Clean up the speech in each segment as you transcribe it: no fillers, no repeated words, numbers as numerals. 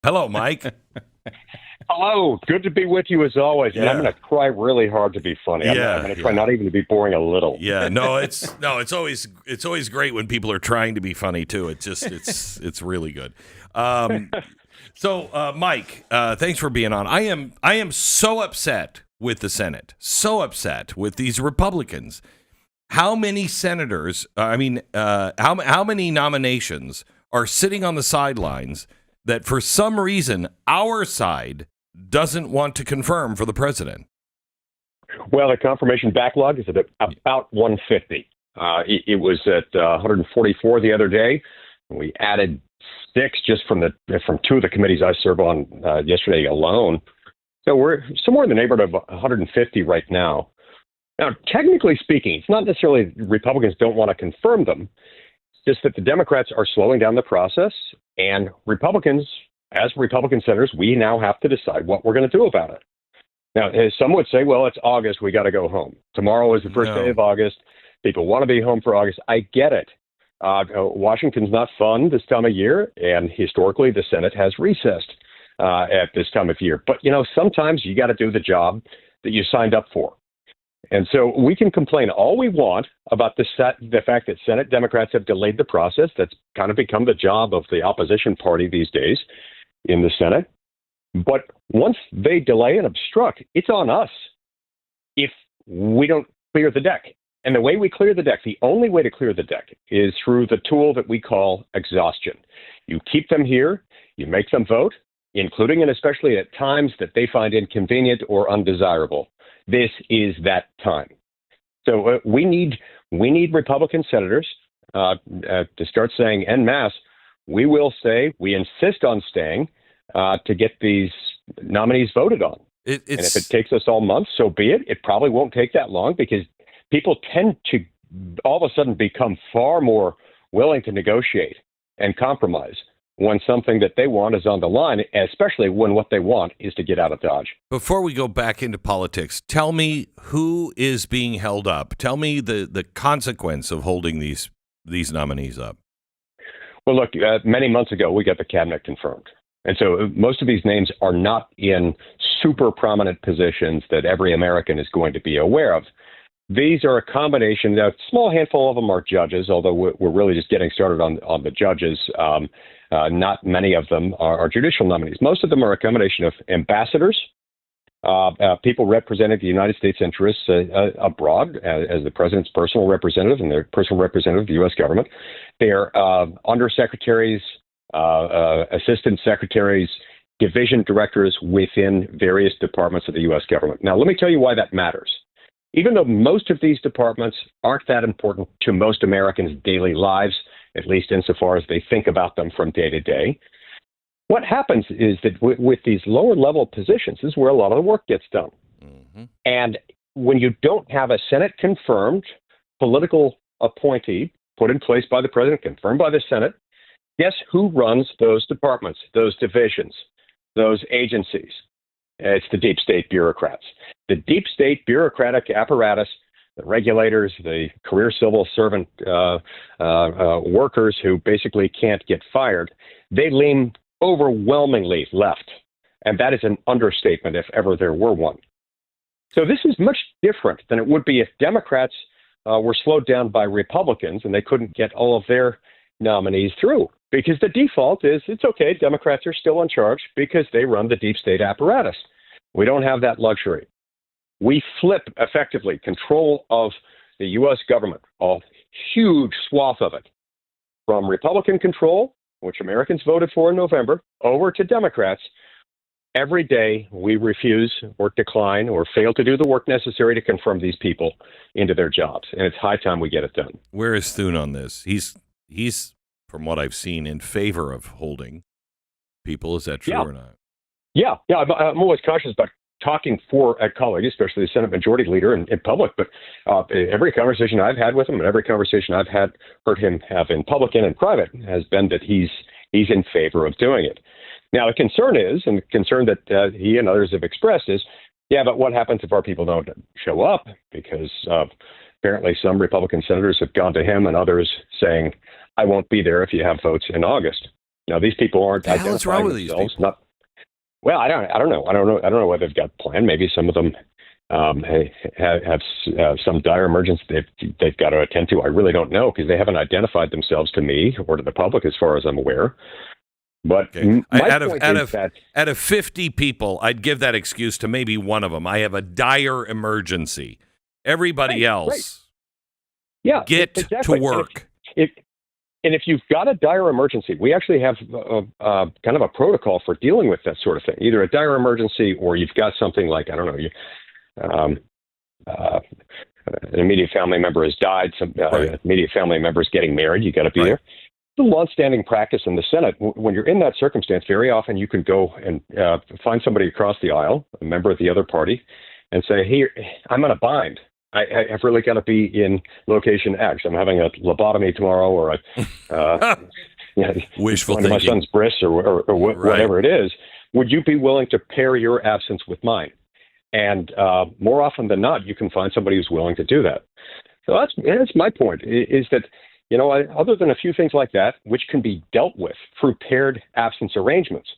Hello, Mike. Hello. Good to be with you as always. And I'm going to try really hard to be funny. I'm going to try not even to be boring a little. Yeah. No, it's always great when people are trying to be funny too. It's really good. So, Mike, thanks for being on. I am so upset with the Senate. So upset with these Republicans. How many senators? How many nominations are sitting on the sidelines that, for some reason, our side doesn't want to confirm for the president? Well, the confirmation backlog is at about 150. It was at 144 the other day. We added 6 just from two of the committees I serve on yesterday alone. So we're somewhere in the neighborhood of 150 right now. Now, technically speaking, it's not necessarily Republicans don't want to confirm them. It's just that the Democrats are slowing down the process, and Republicans, as Republican senators, we now have to decide what we're going to do about it. Now, some would say, well, it's August, we got to go home. Tomorrow is the first day of August. People want to be home for August. I get it. Washington's not fun this time of year, and historically the Senate has recessed at this time of year. But, sometimes you got to do the job that you signed up for. And so we can complain all we want about the fact that Senate Democrats have delayed the process. That's kind of become the job of the opposition party these days in the Senate. But once they delay and obstruct, it's on us if we don't clear the deck. And the way we clear the deck, the only way to clear the deck is through the tool that we call exhaustion. You keep them here, you make them vote, including and especially at times that they find inconvenient or undesirable. This is that time. So we need Republican senators to start saying en masse, we insist on staying to get these nominees voted on. And if it takes us all months, so be it. It probably won't take that long because people tend to all of a sudden become far more willing to negotiate and compromise when something that they want is on the line, especially when what they want is to get out of Dodge. Before we go back into politics, tell me who is being held up. Tell me the consequence of holding these nominees up. Well, look, many months ago, we got the cabinet confirmed. And so most of these names are not in super prominent positions that every American is going to be aware of. These are a combination. A small handful of them are judges, although we're really just getting started on the judges. Not many of them are judicial nominees. Most of them are a combination of ambassadors, people representing the United States interests abroad as the president's personal representative and their personal representative of the U.S. government. They're undersecretaries, assistant secretaries, division directors within various departments of the U.S. government. Now, let me tell you why that matters. Even though most of these departments aren't that important to most Americans' daily lives, at least insofar as they think about them from day to day, what happens is that with these lower level positions is where a lot of the work gets done. Mm-hmm. And when you don't have a Senate confirmed political appointee put in place by the president, confirmed by the Senate, guess who runs those departments, those divisions, those agencies? It's the deep state bureaucrats. The deep state bureaucratic apparatus, the regulators, the career civil servant workers who basically can't get fired, they lean overwhelmingly left. And that is an understatement if ever there were one. So this is much different than it would be if Democrats were slowed down by Republicans and they couldn't get all of their nominees through. Because the default is it's okay, Democrats are still in charge because they run the deep state apparatus. We don't have that luxury. We flip effectively control of the U.S. government, a huge swath of it, from Republican control, which Americans voted for in November, over to Democrats. Every day we refuse or decline or fail to do the work necessary to confirm these people into their jobs. And it's high time we get it done. Where is Thune on this? He's from what I've seen, in favor of holding people. Is that true or not? Yeah. I'm always cautious about talking for a colleague, especially the Senate Majority Leader in public. But every conversation I've had with him and every conversation I've heard him have in public and in private has been that he's in favor of doing it. Now, the concern is, and the concern that he and others have expressed is, but what happens if our people don't show up? Because apparently some Republican senators have gone to him and others saying, I won't be there if you have votes in August. Now, these people aren't What the hell is wrong identifying with these themselves. people? Well, I don't know what they've got planned. Maybe some of them have some dire emergency they've got to attend to. I really don't know because they haven't identified themselves to me or to the public, as far as I'm aware. But okay. my out point is that out of 50 people, I'd give that excuse to maybe one of them. I have a dire emergency. Everybody else, yeah, get exactly. to work. And if you've got a dire emergency, we actually have kind of a protocol for dealing with that sort of thing. Either a dire emergency or you've got something like, I don't know, an immediate family member has died, some immediate family member is getting married, you got to be there. It's a long-standing practice in the Senate. When you're in that circumstance, very often you can go and find somebody across the aisle, a member of the other party, and say, hey, I'm on a bind. I've really got to be in location X. I'm having a lobotomy tomorrow, or wishful going to my thinking. son's bris, or whatever it is. Would you be willing to pair your absence with mine? And more often than not, you can find somebody who's willing to do that. So that's my point, is that, other than a few things like that, which can be dealt with through paired absence arrangements,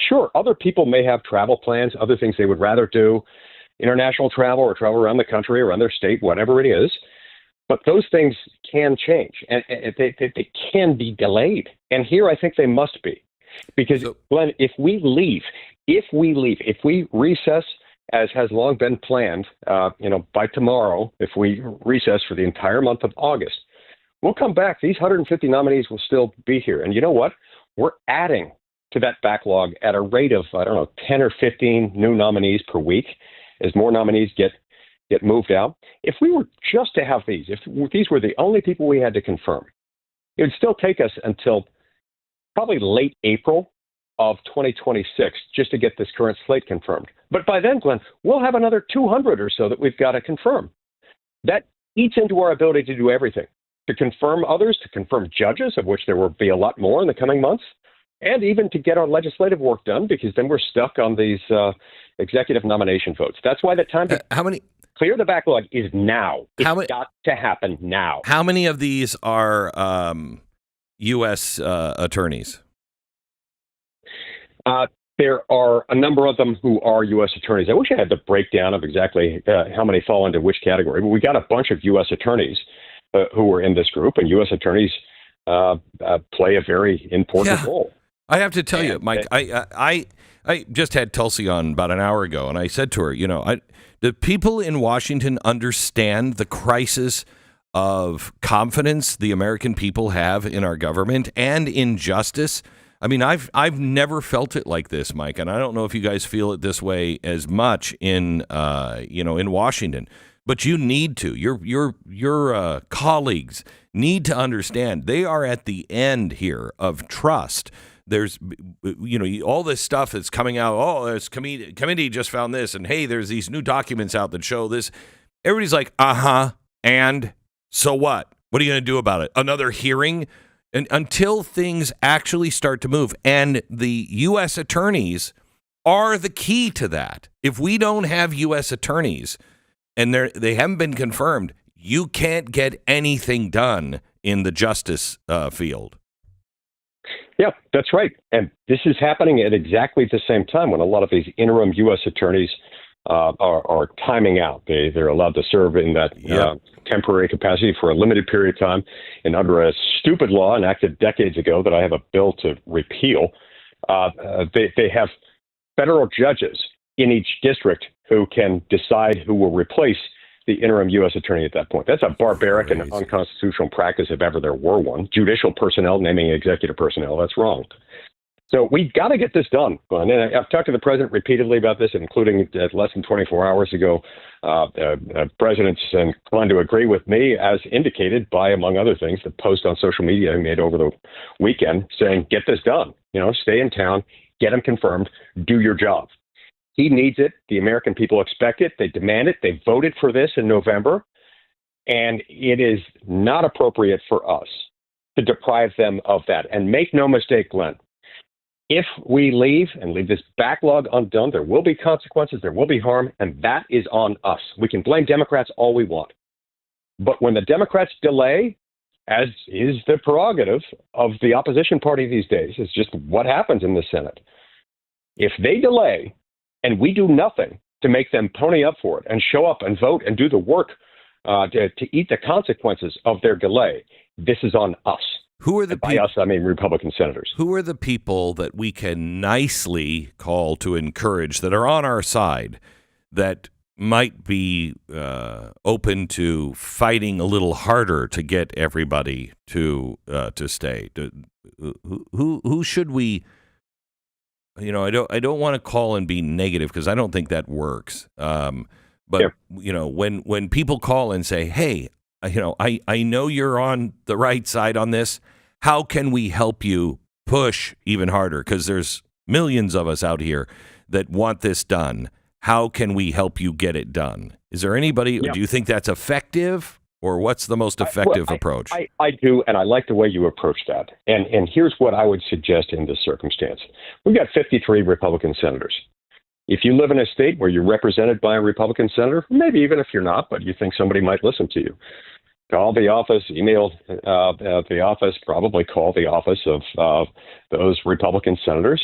sure, other people may have travel plans, other things they would rather do, international travel or travel around the country, around their state, whatever it is. But those things can change, and they can be delayed. And here I think they must be. Because, Glenn, if we recess, as has long been planned, by tomorrow, if we recess for the entire month of August, we'll come back. These 150 nominees will still be here. And you know what? We're adding to that backlog at a rate of, 10 or 15 new nominees per week as more nominees get moved out. If we were just to have these, if these were the only people we had to confirm, it would still take us until probably late April of 2026 just to get this current slate confirmed. But by then, Glenn, we'll have another 200 or so that we've got to confirm. That eats into our ability to do everything, to confirm others, to confirm judges, of which there will be a lot more in the coming months, and even to get our legislative work done, because then we're stuck on these executive nomination votes. That's why the time to clear the backlog is now. It's got to happen now. How many of these are U.S. attorneys? There are a number of them who are U.S. attorneys. I wish I had the breakdown of exactly how many fall into which category, but we got a bunch of U.S. attorneys who were in this group, and U.S. attorneys play a very important role. I have to tell you, Mike, I just had Tulsi on about an hour ago, and I said to her, do people in Washington understand the crisis of confidence the American people have in our government and in justice? I mean, I've never felt it like this, Mike, and I don't know if you guys feel it this way as much in Washington, but you need to. Your colleagues need to understand they are at the end here of trust. There's, all this stuff that's coming out. Oh, this committee just found this, and hey, there's these new documents out that show this. Everybody's like, and so what? What are you going to do about it? Another hearing? And until things actually start to move, and the U.S. attorneys are the key to that. If we don't have U.S. attorneys and they haven't been confirmed, you can't get anything done in the justice field. Yeah, that's right. And this is happening at exactly the same time when a lot of these interim U.S. attorneys are timing out. They're allowed to serve in that temporary capacity for a limited period of time. And under a stupid law enacted decades ago that I have a bill to repeal, they have federal judges in each district who can decide who will replace the interim U.S. attorney at that point. That's a barbaric and unconstitutional practice if ever there were one. Judicial personnel naming executive personnel, that's wrong. So we've got to get this done, Glenn. And I've talked to the president repeatedly about this, including less than 24 hours ago. President's inclined to agree with me, as indicated by, among other things, the post on social media he made over the weekend saying, get this done. Stay in town, get them confirmed, do your job. He needs it. The American people expect it. They demand it. They voted for this in November. And it is not appropriate for us to deprive them of that. And make no mistake, Glenn, if we leave this backlog undone, there will be consequences, there will be harm, and that is on us. We can blame Democrats all we want. But when the Democrats delay, as is the prerogative of the opposition party these days. It's just what happens in the Senate. If they delay and we do nothing to make them pony up for it and show up and vote and do the work to eat the consequences of their delay, this is on us. Who are the by us, I mean Republican senators. Who are the people that we can nicely call to encourage that are on our side that might be open to fighting a little harder to get everybody to stay? Who should we? I don't want to call and be negative because I don't think that works. But when people call and say, "Hey, I know you're on the right side on this. How can we help you push even harder? Because there's millions of us out here that want this done. How can we help you get it done?" Is there anybody? Do you think that's effective, or what's the most effective approach? I do, and I like the way you approach that. And here's what I would suggest in this circumstance. We've got 53 Republican senators. If you live in a state where you're represented by a Republican senator, maybe even if you're not, but you think somebody might listen to you, call the office, email the office, probably call the office of those Republican senators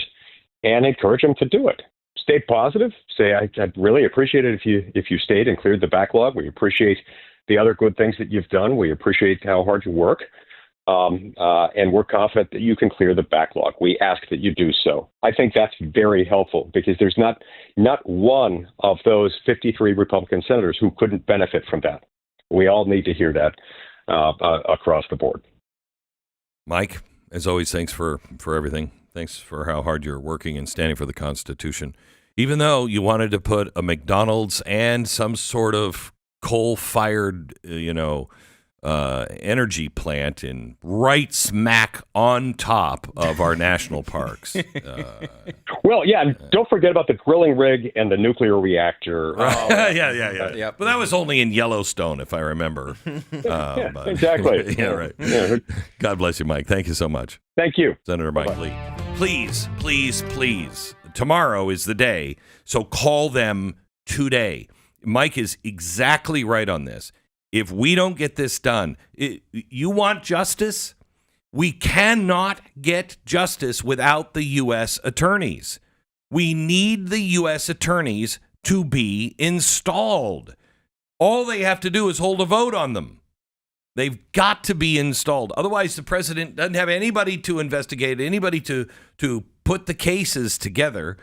and encourage them to do it. Stay positive. Say, I'd really appreciate it if you stayed and cleared the backlog. We appreciate the other good things that you've done. We appreciate how hard you work. And we're confident that you can clear the backlog. We ask that you do so. I think that's very helpful because there's not one of those 53 Republican senators who couldn't benefit from that. We all need to hear that across the board. Mike, as always, thanks for everything. Thanks for how hard you're working and standing for the Constitution. Even though you wanted to put a McDonald's and some sort of coal-fired, energy plant in right smack on top of our national parks. Well, yeah, and don't forget about the drilling rig and the nuclear reactor. Yeah. But that was only in Yellowstone, if I remember. But, exactly. Yeah, right. Yeah. God bless you, Mike. Thank you so much. Thank you. Senator Mike Lee. Please, please, please. Tomorrow is the day, so call them today. Mike is exactly right on this. If we don't get this done, you want justice? We cannot get justice without the U.S. attorneys. We need the U.S. attorneys to be installed. All they have to do is hold a vote on them. They've got to be installed. Otherwise, the president doesn't have anybody to investigate, anybody to put the cases together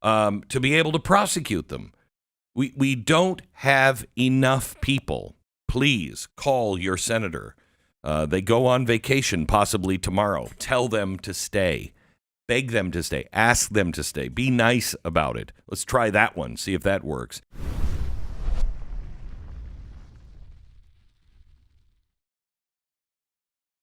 to be able to prosecute them. We don't have enough people. Please call your senator. They go on vacation possibly tomorrow. Tell them to stay. Beg them to stay. Ask them to stay. Be nice about it. Let's try that one. See if that works.